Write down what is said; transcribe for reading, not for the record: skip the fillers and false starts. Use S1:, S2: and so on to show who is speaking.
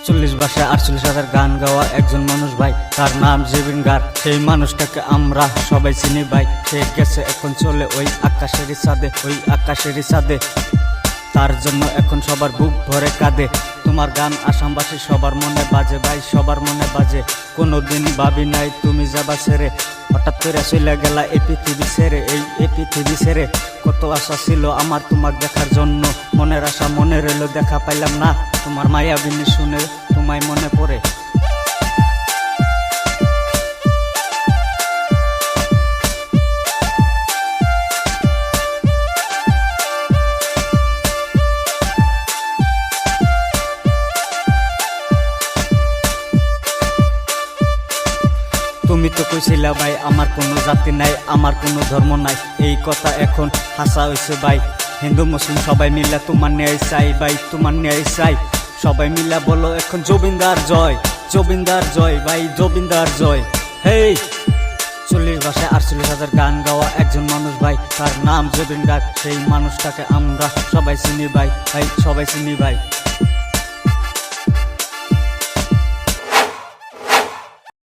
S1: 40 ভাষায় 48,000 গান গাওয়া একজন মানুষ ভাই, তার নাম জুবিন গার্গ। সেই মানুষটাকে আমরা সবাই চিনি ভাই। সে গেছে এখন চলে ওই আকাশেরই ছাদে, ওই আকাশেরই ছাদে। তার জন্য এখন সবার বুক ভরে কাঁদে। তোমার গান আসামবাসী সবার মনে বাজে ভাই, সবার মনে বাজে। কোনোদিন ভাবি নাই তুমি যাবা ছেড়ে, হঠাৎ করে চলে গেলা এই পৃথিবী ছেড়ে, এই পৃথিবী ছেড়ে। কত আশা ছিল আমার তোমার দেখার জন্য, মনের আশা মনে রইল, দেখা পাইলাম না। তোমার মায়াবিনী শুনে তোমায় মনে পড়ে। তুমি তো কইছিলা ভাই আমার কোনো জাতি নাই, আমার কোনো ধর্ম নাই। এই কথা এখন হাসা হইছে ভাই। হিন্দু মুসলিম সবাই মিলে তোমার ন্যায় চাই ভাই, তোমার ন্যায় চাই। সবাই মিলে বলো এখন জুবিনদার জয়, জুবিনদার জয় ভাই, জুবিনদার জয়। হেই 40 ভাষায় 48,000 গান গাওয়া একজন মানুষ ভাই, তার নাম জুবিন গার্গ। সেই মানুষটাকে আমরা সবাই চিনি ভাই, ভাই সবাই চিনি ভাই।